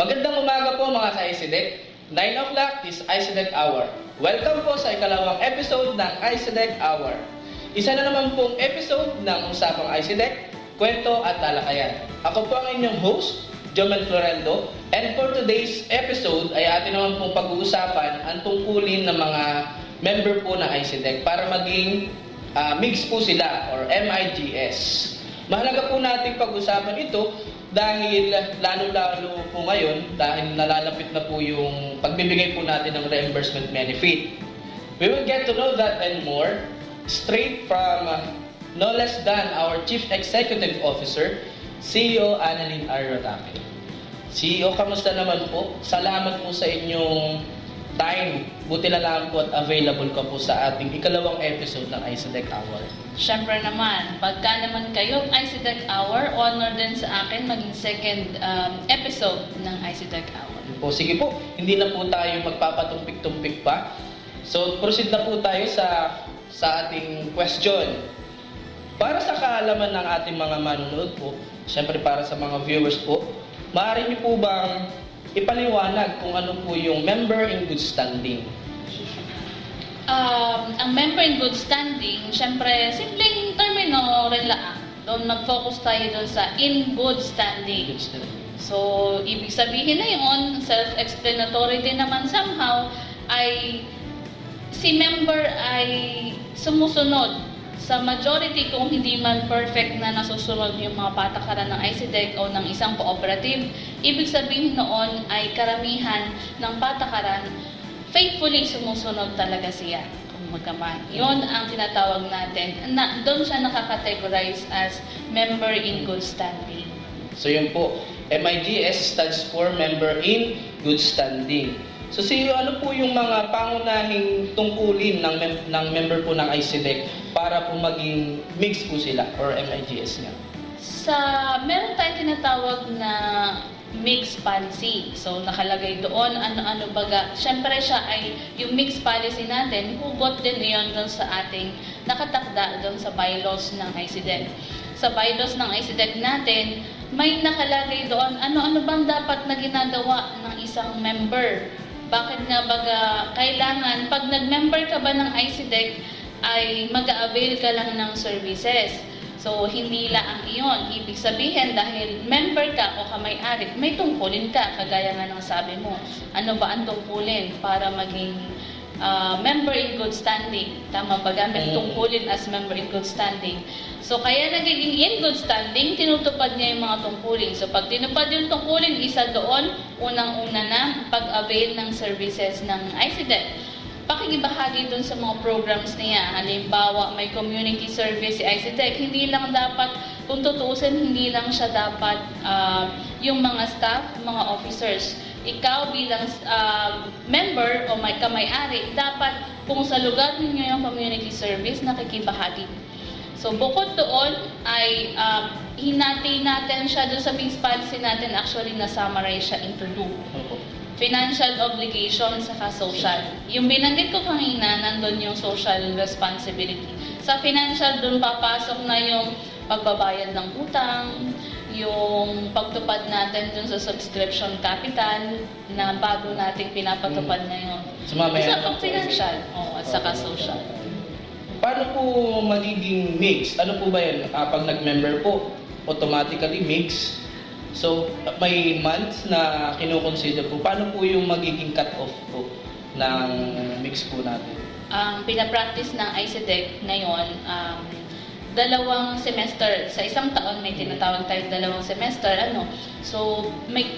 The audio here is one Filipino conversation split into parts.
Magandang umaga po mga ka-ICDEC. 9 o'clock is ICDEC Hour. Welcome po sa ikalawang episode ng ICDEC Hour. Isa na naman pong episode ng Usapang ICDEC, Kwento at Talakayan. Ako po ang inyong host, Jomel Florendo. And for today's episode ay atin naman pong pag-uusapan ang tungkulin ng mga member po ng ICDEC para maging mix po sila or MIGS. Mahalaga po natin pag-usapan ito dahil lalo-lalo po ngayon dahil nalalapit na po yung pagbibigay po natin ng reimbursement benefit. We will get to know that and more straight from no less than our Chief Executive Officer, CEO Annalyn Arrotake. CEO, kamusta naman po? Salamat po sa inyong time. Buti na lang po at available ka po sa ating ikalawang episode ng ICDEC Hour. Siyempre naman, pagka naman kayo ICDEC Hour, honor din sa akin maging second episode ng ICDEC Hour. Sige po, hindi na po tayo magpapatumpik-tumpik pa. So, proceed na po tayo sa ating question. Para sa kaalaman ng ating mga manonood po, siyempre para sa mga viewers po, maaari niyo po bang ipaliwanag kung ano po yung member in good standing? Ang member in good standing, syempre, simpleng termino rin lang. Doon mag-focus tayo doon sa in good standing. So, ibig sabihin na yun, self-explanatory din naman somehow, ay si member ay sumusunod sa majority kung hindi man perfect na nasusunod yung mga patakaran ng ICDEC o ng isang cooperative. Ibig sabihin noon ay karamihan ng patakaran faithfully sumusunod talaga siya. Kumbaga, yun ang tinatawag natin. Doon siya nakakategorize as member in good standing. So yun po, MIGS stands for member in good standing. So CEO, ano po yung mga pangunahing tungkulin ng member po ng ICDEC para po maging mix po sila or MIGS nga? Meron tayong tinatawag na mixed policy. So, nakalagay doon, ano-ano baga. Siyempre siya ay, yung mixed policy natin, hugot din iyon doon sa ating nakatakda doon sa bylaws ng ICDEC. Sa bylaws ng ICDEC natin, may nakalagay doon, ano-ano bang dapat na ginagawa ng isang member. Bakit nga baga kailangan, pag nag-member ka ba ng ICDEC, ay mag-a-avail ka lang ng services. So, hindi lang iyon. Ibig sabihin, dahil member ka o kamay-ari, may tungkulin ka, kagaya nga ng sabi mo. Ano ba ang tungkulin para maging member in good standing? Tama ba gamit tungkulin as member in good standing? So, kaya nagiging in good standing, tinutupad niya yung mga tungkulin. So, pag tinupad yung tungkulin, isa doon, unang-una na pag-avail ng services ng ICDEC. Pakikibahagi dun sa mga programs niya. Halimbawa, may community service si ICDEC. Hindi lang dapat, kung tutuusin, hindi lang siya dapat yung mga staff, mga officers. Ikaw bilang member o may kamay-ari, dapat kung sa lugar ninyo yung community service, nakikibahagi. So, bukod doon ay hinati natin siya doon sa mixed policy natin. Actually, na-summarize siya into two. Financial obligation saka social. Yung binanggit ko kanina, nandun yung social responsibility. Sa financial, dun papasok na yung pagbabayad ng utang, yung pagtupad natin dun sa subscription capital na bago nating pinapatupad ngayon. Sa financial, at saka social. Paano po magiging mix? Ano po ba yan? Pag nag-member po, automatically mix. So, may months na kinukonsider po. Paano po yung magiging cut-off po ng mix po natin? Ang pinapractice ng ICDEC ngayon, 2 semester. Sa isang taon, may tinatawag tayo 2 semester. So,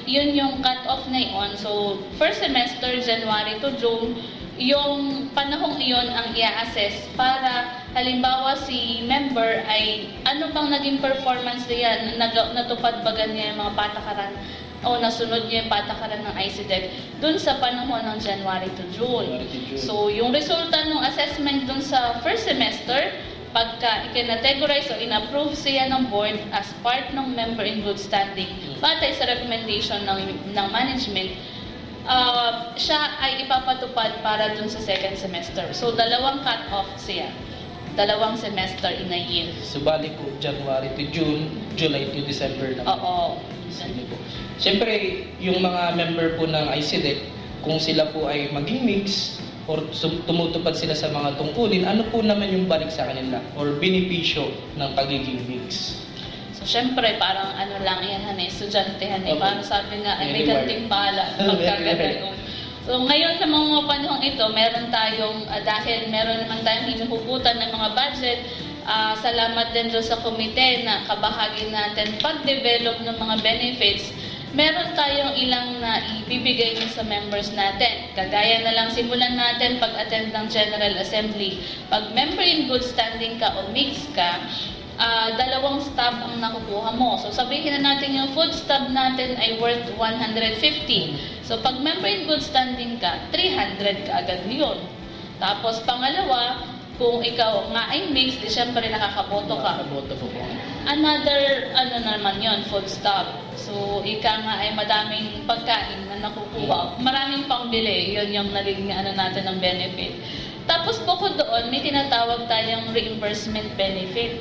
yun yung cut-off na yun. So, first semester, January to June, yung panahong iyon ang i-assess para halimbawa si member ay ano bang naging performance niya, natupad ba niya yung mga patakaran o nasunod niya yung patakaran ng ICDEC dun sa panahon ng January to June. So yung resulta ng assessment dun sa first semester, pagka ikinategorize o in-approve siya ng board as part ng member in good standing, batay sa recommendation ng management, siya ay ipapatupad para dun sa second semester. So, 2 cut-off siya. 2 semester in a year. Subali po, January to June, July to December naman. Oo. Sige po. Siyempre, yung mga member po ng ICDEC, kung sila po ay maging mix or tumutupad sila sa mga tungkulin, ano po naman yung balik sa kanila or benepisyo ng pagiging mix? So, syempre, parang ano lang yan, estudyante, Okay. parang sabi nga, ay may Very kanting bala. Pagkagano'n. So, ngayon sa mga panahong ito, meron tayong, dahil meron naman tayong hinuhugutan ng mga budget, salamat din doon sa komite na kabahagi natin pag-develop ng mga benefits, meron tayong ilang na ibibigay din sa members natin. Kagaya na lang simulan natin pag-attend ng General Assembly. Pag member in good standing ka o mix ka, 2 stub ang nakukuha mo. So sabihin na natin yung food stub natin ay worth 150. So pag member in good standing ka, 300 ka agad yun. Tapos pangalawa, kung ikaw nga ay mix, di syempre nakakaboto ka. Nakakaboto po po. Another, naman yon, food stop. So, ika nga ay madaming pagkain na nakukuha. Maraming pangbili, yun yung naging natin ng benefit. Tapos bukod doon, may tinatawag tayong reimbursement benefit.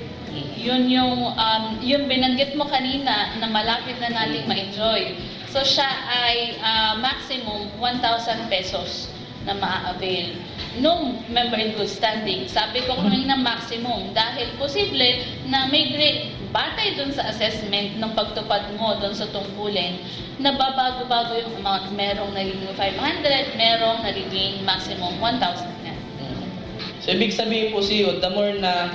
Yun yung binanggit mo kanina na malapit na nating ma-enjoy. So, siya ay maximum 1,000 pesos na maa-avail nung member in good standing. Sabi ko kanina maximum dahil posible na may grade batay dun sa assessment ng pagtupad mo dun sa tungkulin na babago-bago yung amount. Merong naging 500, merong naging maximum 1,000 na. So, ibig sabihin po siyo, the more na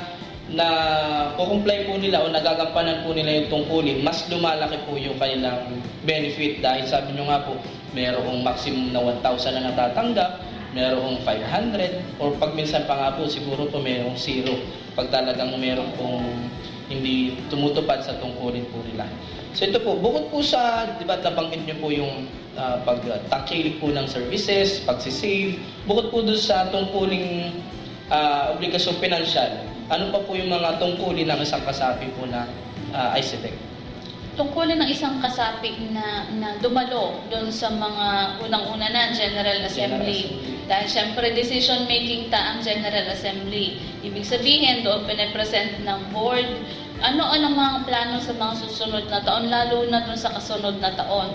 kukumply po nila o nagagampanan po nila yung tungkulin, mas lumalaki po yung kanilang benefit dahil sabi nyo nga po, merong maximum na 1,000 na natatanggap, merong 500, or pag minsan pa nga po, siguro po merong 0 pag talagang meron pong hindi tumutupad sa tungkulin po nila. So ito po, bukod po sa, di ba nabanggit nyo po yung pagtangkilik po ng services, pagsisave, bukod po doon sa tungkuling obligasyon pinansyal, ano pa po yung mga tungkulin ng isang kasapi po na ICDEC? Tungkulin ng isang kasapi na dumalo doon sa mga unang-una na General Assembly. Dahil syempre decision making ang General Assembly. Ibig sabihin doon pinapresent ng board ano mga plano sa mga susunod na taon, lalo na doon sa kasunod na taon.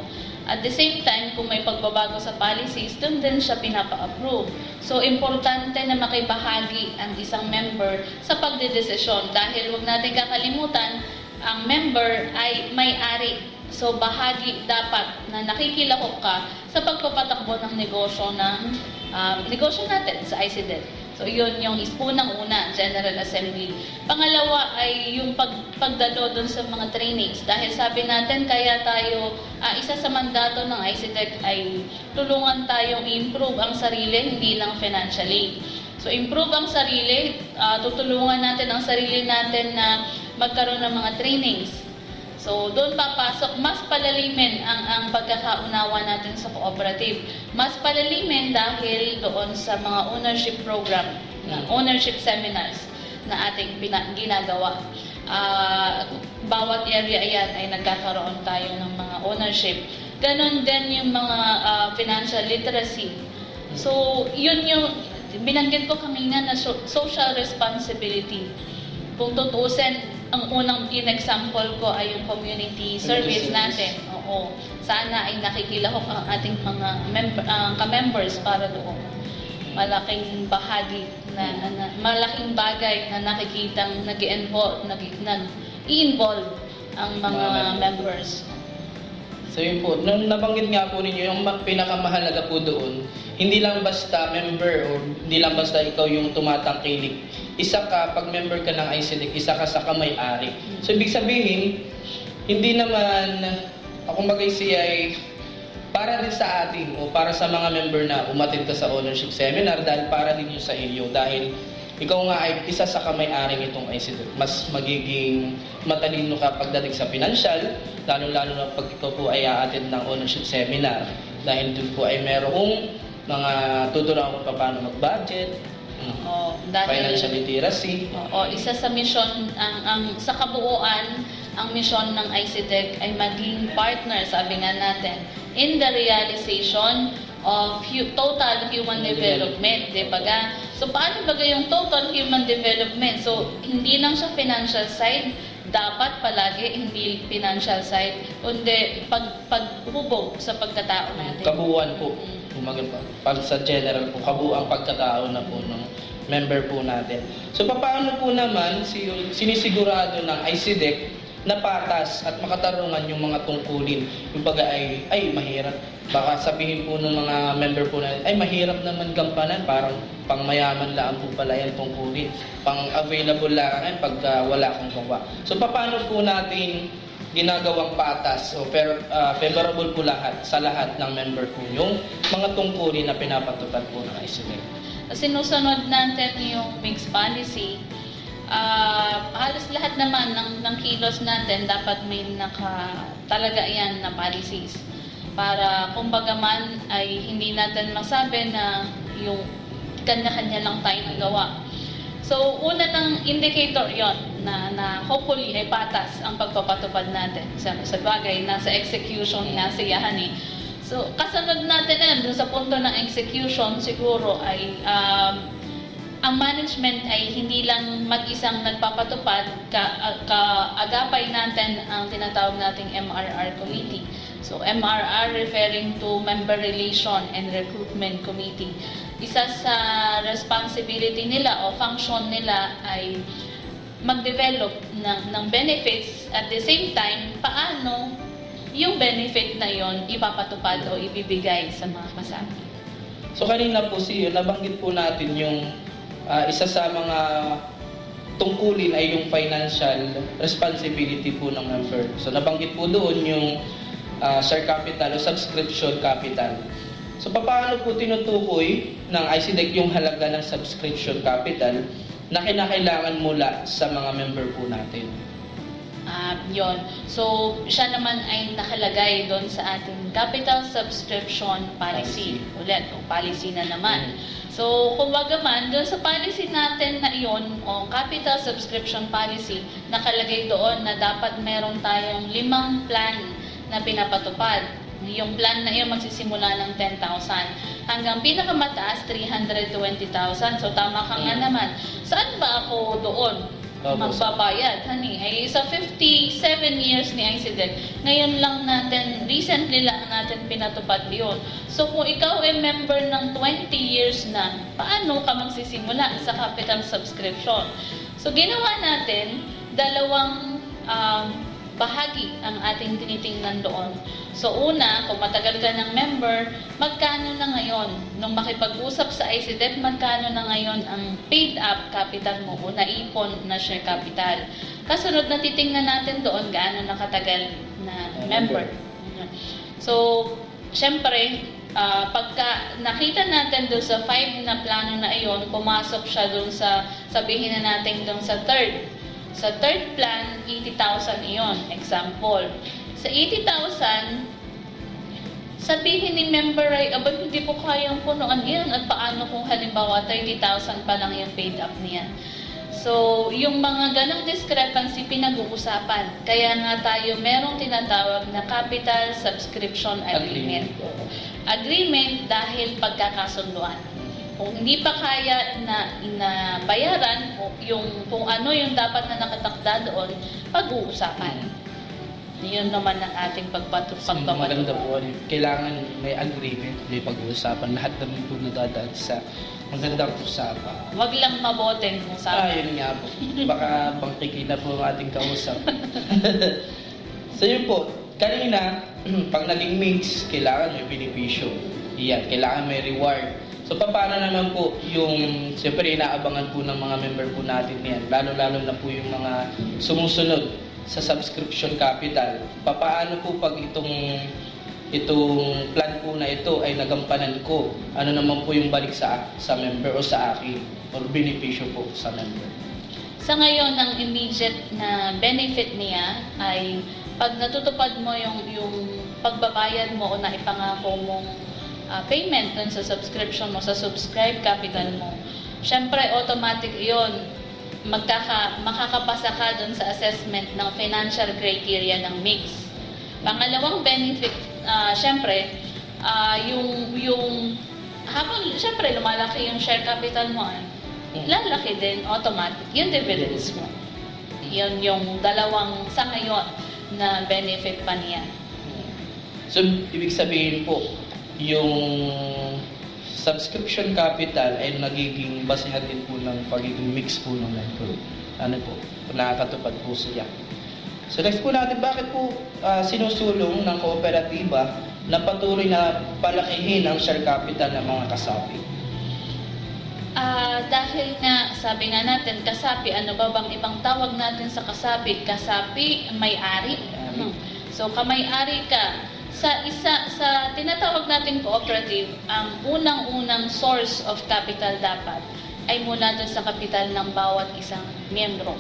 At the same time, kung may pagbabago sa policies, doon din siya pinapa-approve. So, importante na makibahagi ang isang member sa pagdedesisyon dahil huwag natin kakalimutan, ang member ay may-ari. So, bahagi dapat na nakikilahok ka sa pagpapatakbo ng negosyo natin sa ICDEC. So, yun yung unang-una, General Assembly. Pangalawa ay yung pagdalo dun sa mga trainings. Dahil sabi natin, kaya tayo, isa sa mandato ng ICDEC ay tulungan tayong i-improve ang sarili, hindi lang financially. So, improve ang sarili, tutulungan natin ang sarili natin na magkaroon ng mga trainings. So, doon papasok, mas palalimin ang pagkakaunawa natin sa cooperative. Mas palalimin dahil doon sa mga ownership program, ownership seminars na ating ginagawa. Bawat area yan ay nagkakaroon tayo ng mga ownership. Ganon din yung mga financial literacy. So, yun yung binanggit ko kanina na social responsibility. Kung tutuusin, ang unang in-example ko ay yung community service natin. Oo. Sana ay nakikilahok ang ating mga ka-members para doon. Malaking bahagi malaking bagay na nakikitang nag-i-involve ang mga members. So yun po, nung nabanggit nga po ninyo, yung pinakamahalaga po doon, hindi lang basta member o hindi lang basta ikaw yung tumatangkilik. Isa ka, pag member ka ng ICDEC, isa ka sa kamay-ari. So ibig sabihin, hindi naman, ako mag-ICI ay para din sa atin o para sa mga member na umattend ka sa ownership seminar dahil para din yun sa iyo. Dahil ikaw nga ay isa sa kamay-ari nitong ICDEC. Mas magiging matalino ka pagdating sa financial, lalo-lalo na pag ikaw po ay a-attend ng ownership seminar. Dahil doon po ay merong mga tuturuan kung paano mag-budget, financial literacy. Isa sa mission, sa kabuuan, ang mission ng ICDEC ay maging partner, sabi nga natin, in the realization of total human development, di ba ga? So, paano ba yung total human development? So, hindi lang siya financial side, dapat palagi hindi financial side, kundi paghubog sa pagkatao natin. Kabuuan po. Umaga pa. Pag sa general po, kabuuang pagkatao na po ng member po natin. So, paano po naman sinisigurado ng ICDEC na patas at makatarungan yung mga tungkulin? Yung baga ay mahirap. Baka sabihin po ng mga member po natin, ay mahirap naman gampanan, parang pang mayaman lang po pala yan tungkulin. Pang available lang pag wala kang gawa. So, paano po natin ginagawang patas o favorable po sa lahat ng member po yung mga tungkulin na pinapatupad po ng ICDEC? Sinusunod natin yung mixed policy. Halos lahat naman ng kilos natin dapat may talaga yan na policies. Para kumbaga man ay hindi natin masabi na yung kanya-kanya lang tayo nagawa. So, una ng indicator yon na hopefully ay patas ang pagpapatupad natin. Sa bagay, nasa execution na siyahan eh. So, kasunod natin na dun sa punto ng execution, siguro ay ang management ay hindi lang mag-isang nagpapatupad, kaagapay natin ang tinatawag nating MRR Committee. So, MRR referring to Member Relation and Recruitment Committee. Isa sa responsibility nila o function nila ay mag-develop ng benefits, at the same time, paano yung benefit na yon ipapatupad o ibibigay sa mga kasama. So, kanina po nabanggit po natin yung isa sa mga tungkulin ay yung financial responsibility po ng member. So, nabanggit po doon yung share capital o subscription capital. So, paano po tinutukoy ng ICDEC yung halaga ng subscription capital na kinakailangan mula sa mga member po natin? Yon. So, siya naman ay nakalagay doon sa ating capital subscription policy. Ulit, policy na naman. So, kumbaga man, doon sa policy natin na iyon, o capital subscription policy, nakalagay doon na dapat meron tayong 5 plan na pinapatupad. Yung plan na iyon magsisimula ng 10,000 hanggang pinakamataas 320,000. So, tama ka nga naman. Saan ba ako doon magbabayad? Ay sa 57 years ni ICDEC, ngayon lang natin, recently lang natin pinatupad yun. So, kung ikaw ay member ng 20 years na, paano ka magsisimula sa capital subscription? So, ginawa natin, dalawang bahagi ang ating tinitingnan doon. So, una, kung matagal ka ng member, magkano na ngayon? Nung makipag-usap sa ICDEC, magkano na ngayon ang paid-up capital mo o naipon na share capital? Kasunod na titingnan natin doon, gaano nakatagal na member. So, syempre, pagka nakita natin doon sa 5 na plano na iyon, pumasok siya doon sa, sabihin na natin doon sa third. Sa third plan, 80,000 iyon. Example. Sa 80,000, sabihin ni member ay, hindi po kayang punuan yan. At paano kung halimbawa 30,000 pa lang yung paid up niya? So, yung mga ganong discrepancy pinag-uusapan. Kaya nga tayo merong tinatawag na capital subscription agreement. Agreement dahil pagkakasunduan. Kung hindi pa kaya na bayaran, kung ano yung dapat na nakatakda doon, pag-uusapan. Yun naman ang ating pagpapatupad. Maganda po. Kailangan may agreement, may pag-uusapan. Lahat naman po nadadaan sa magandang usapan. Wag lang maboteng usapan. Yun nga po. Baka bangkiki na po ang ating kausap. So yun po, kanina, pag naging mix, kailangan may benepisyo. Yan, kailangan may reward. So, paano naman po yung, siyempre, inaabangan po ng mga member po natin yan, lalo-lalo na po yung mga sumusunod sa subscription capital. Paano po pag itong plan po na ito ay nagampanan ko, ano naman po yung balik sa member o sa akin, or benepisyo po sa member? Sa ngayon, ang immediate na benefit niya ay pag natutupad mo yung pagbabayad mo o naipangako mong payment dun sa subscription mo, sa subscribe capital mo, syempre automatic yon, makakapasa ka dun sa assessment ng financial criteria ng mix. Pangalawang benefit, syempre, yung habang syempre lumalaki yung share capital mo, lalaki din automatic yung dividends mo. Yun yung dalawang sa ngayon na benefit pa niya. So, ibig sabihin po, yung subscription capital ay nagiging basehan din po ng pagiging mix po ng member. Ano po, nakakatupad po siya. So next po natin, bakit po sinusulong ng kooperatiba na patuloy na palakihin ang share capital ng mga kasapi? Dahil nga, sabi nga natin, kasapi, ano ba bang ibang tawag natin sa kasapi? Kasapi, may-ari. So, kamay-ari ka. Sa tinatawag natin cooperative, ang unang-unang source of capital dapat ay mula doon sa kapital ng bawat isang miyembro.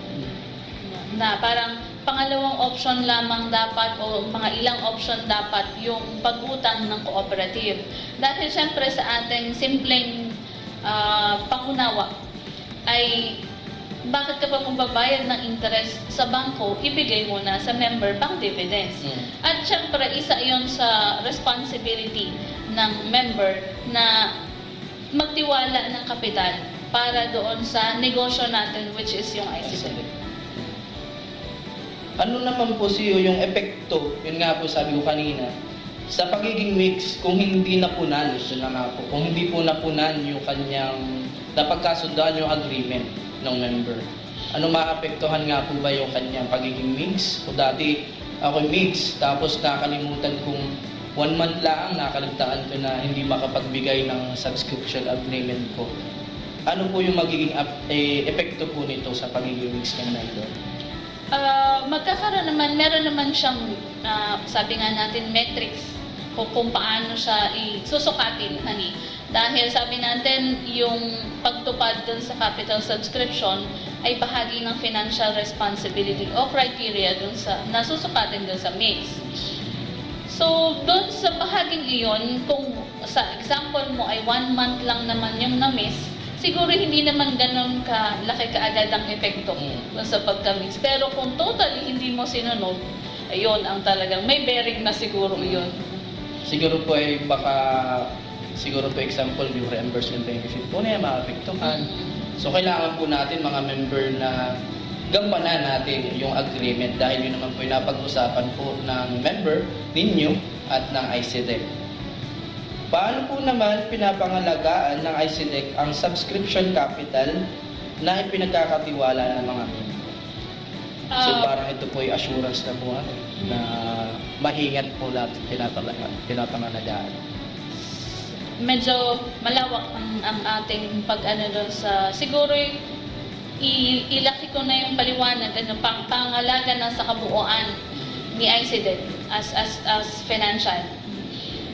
Na parang pangalawang option lamang dapat o mga ilang option dapat yung pag-utang ng cooperative. Dahil syempre sa ating simpleng pangunawa ay bakit ka pa magbabayad ng interest sa bangko, ibigay mo na sa member pang dividends. At syempre, isa yon sa responsibility ng member na magtiwala ng kapital para doon sa negosyo natin, which is yung ICD. Ano naman po siyo yung epekto, yun nga po sabi ko kanina, sa pagiging mix kung hindi napunan, yun na nga po, kung hindi po napunan yung kanyang napagkasundoan yung agreement ng member. Ano maapektuhan nga po ba yung kanyang pagiging mix? O dati ako mix, tapos nakalimutan kong 1 month lang, nakaligtaan ko na hindi makapagbigay ng subscription agreement ko. Ano po yung magiging epekto po nito sa pagiging mix ng member? Magkakaroon naman, meron naman siyang, sabi nga natin, metrics kung paano siya isusukatin. Dahil sabi natin, yung pagtupad dun sa capital subscription ay bahagi ng financial responsibility o criteria dun sa nasusukatin dun sa mix. So, dun sa bahaging iyon, kung sa example mo ay 1 month lang naman yung na-miss, siguro hindi naman ganun kalaki kaagad ang epekto sa pagka-mix. Pero kung totally hindi mo sinunod, ayun ang talagang may bearing na siguro yun. Siguro po ay siguro po example, yung reimbursement benefit po na yan, maapektuhan. So kailangan po natin mga member na gampanan natin yung agreement dahil yun naman po yung napag-usapan po ng member ninyo at ng ICDEC. Paano po naman pinapangalagaan ng ICDEC ang subscription capital na ipinagkakatiwala ng mga member? So parang ito po yung assurance na po na mahingat po lahat pinapangalagaan. Medyo malawak ang ating pag-ano doon sa siguro ilaki ko na yung paliwanag pangalaga na sa kabuuan ni ICDEC as financial.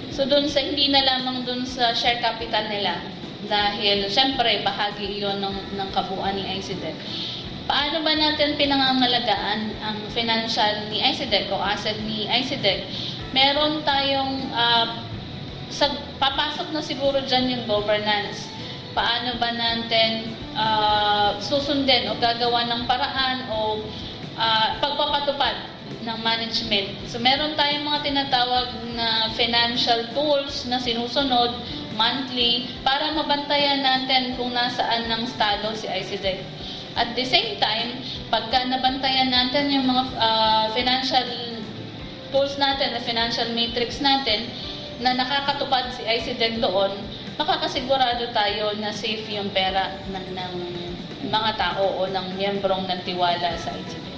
So doon sa hindi na lamang doon sa share capital nila dahil syempre bahagi iyon ng kabuuan ni ICDEC. Paano ba natin pinangangalagaan ang financial ni ICDEC o asset ni ICDEC? Meron tayong papasok na siguro dyan yung governance. Paano ba natin susundin o gagawa ng paraan o pagpapatupad ng management. So meron tayong mga tinatawag na financial tools na sinusunod monthly para mabantayan natin kung nasaan ng estado si ICDEC. At the same time, pagka nabantayan natin yung mga financial tools natin, na financial matrix natin, na nakakatupad si ICDEC doon, makakasigurado tayo na safe yung pera ng mga tao o ng miyembrong nagtiwala sa ICDEC.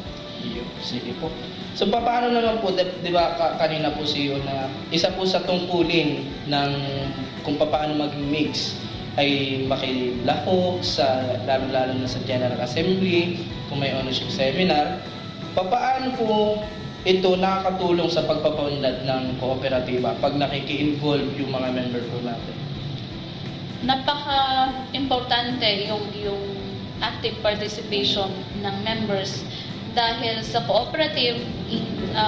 Sige po. So, paano naman po, di ba kanina po siyo na isa po sa tungkulin ng kung paano maging mix ay makilahok sa lalo na sa General Assembly, kung may ownership seminar. Paano po ito nakakatulong sa pagpapaunlad ng kooperatiba pag nakiki-involve yung mga member po natin? Napaka-importante yung active participation ng members dahil sa cooperative,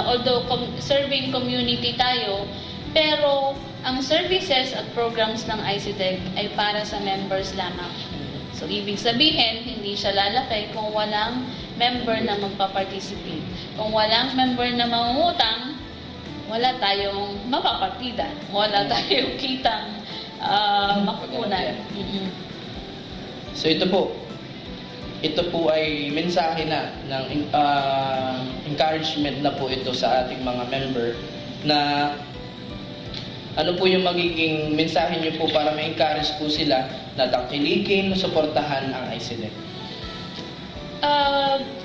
although serving community tayo, pero ang services at programs ng ICDEC ay para sa members lamang. So, ibig sabihin, hindi siya lalaki kung walang member na magpa-participate. Kung walang member na mangungutang, wala tayong mapapartida, wala tayong kitang makukunan. So ito po ay mensahe na ng encouragement na po ito sa ating mga member na ano po yung magiging mensahe niyo po para ma-encourage po sila na tangkilikin, suportahan ang ICDEC?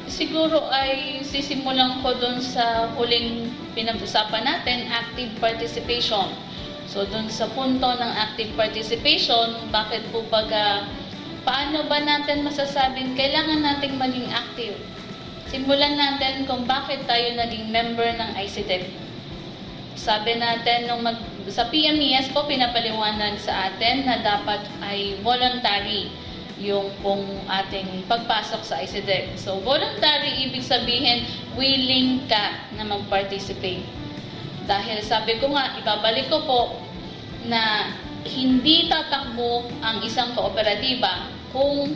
Siguro ay sisimulan ko dun sa huling pinag-usapan natin, active participation. So dun sa punto ng active participation, bakit po paano ba natin masasabing kailangan nating maging active? Simulan natin kung bakit tayo naging member ng ICDEC. Sabi natin, sa PMES po, pinapaliwanag sa atin na dapat ay voluntary yung pong ating pagpasok sa ICDEC. So, voluntary, ibig sabihin, willing ka na mag-participate. Dahil sabi ko nga, ibabalik ko po na hindi tatakbo ang isang kooperatiba kung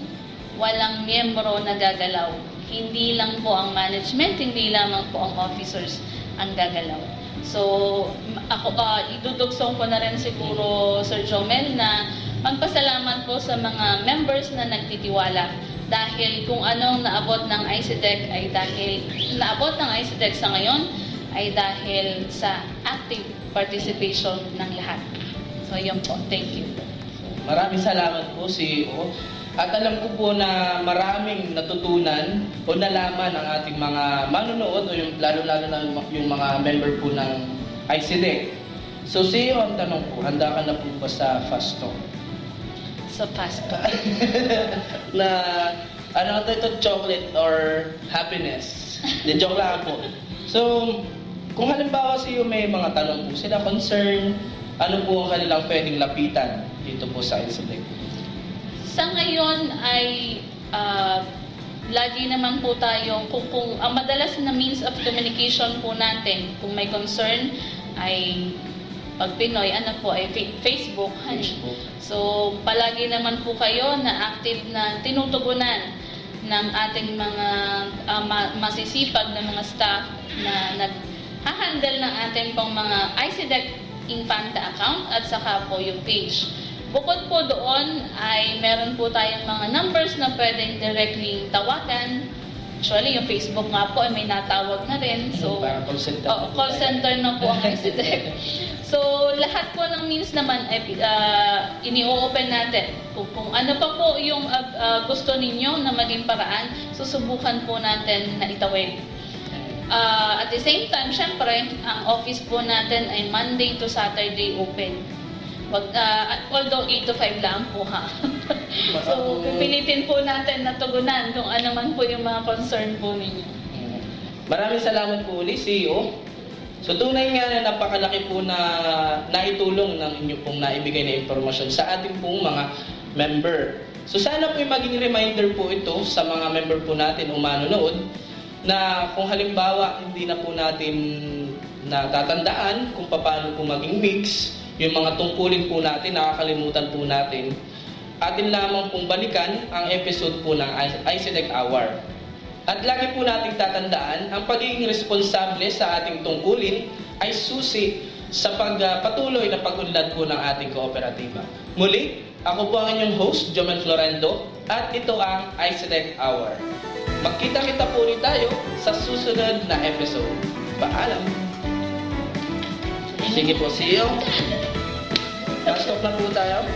walang miyembro na gagalaw. Hindi lang po ang management, hindi lamang po ang officers ang gagalaw. So, ako idudugsong ko na rin siguro, Sir Jomel, na magpasalamat po sa mga members na nagtitiwala. Dahil kung anong naabot ng ICDEC ay dahil, naabot ng ICDEC sa ngayon ay dahil sa active participation ng lahat. So, yun po. Thank you. Maraming salamat po, CEO. At alam ko po na maraming natutunan o nalaman ang ating mga manunood o lalo-lalo na yung mga member po ng ICDEC. So, CEO, ang tanong po, handa ka na po ba sa fast talk? Sa fast talk. Na, ano ito, chocolate or happiness? De joke lang po. So, kung halimbawa CEO may mga tanong po sila, concern, ano po ang kanilang pwedeng lapitan dito po sa ICDEC? Sa ngayon ay lagi naman po tayo, kung ang madalas na means of communication po natin, kung may concern ay pag Pinoy, ano po ay Facebook. So, palagi naman po kayo na active na tinutugunan ng ating mga masisipag na mga staff na nag-handle ng ating pong mga ICDEC Infanta account at saka po yung page. Bukod po doon ay meron po tayong mga numbers na pwedeng directly tawagan. Actually, yung Facebook nga po ay may natawag na rin. So, call center. Call center na po ang ICDEC. So, lahat po ng means naman ay ini-open natin. Kung ano pa po yung gusto ninyo na maging paraan, susubukan po natin na itawid. At the same time, syempre, ang office po natin ay Monday to Saturday open. Although 8 to 5 lang po ha. So, pipilitin po natin na tugunan kung ano man po yung mga concern po ninyo. Maraming salamat po ulit, CEO. So, tunay nga na napakalaki po na naitulong ng inyo pong naibigay na impormasyon sa ating pong mga member. So, sana po yung maging reminder po ito sa mga member po natin o manonood na kung halimbawa hindi na po natin natatandaan kung paano po maging mix, yung mga tungkulin po natin, nakakalimutan po natin, atin lamang pong balikan ang episode po ng ICDEC Hour. At lagi po nating tatandaan, ang pagiging responsable sa ating tungkulin ay susi sa pagpatuloy na pag-unlad po ng ating kooperatiba. Muli, ako po ang inyong host, Jomel Florendo, at ito ang ICDEC Hour. Magkita-kita po ulit tayo sa susunod na episode. Paalam! Sige po, CEO. Last talk na po tayo.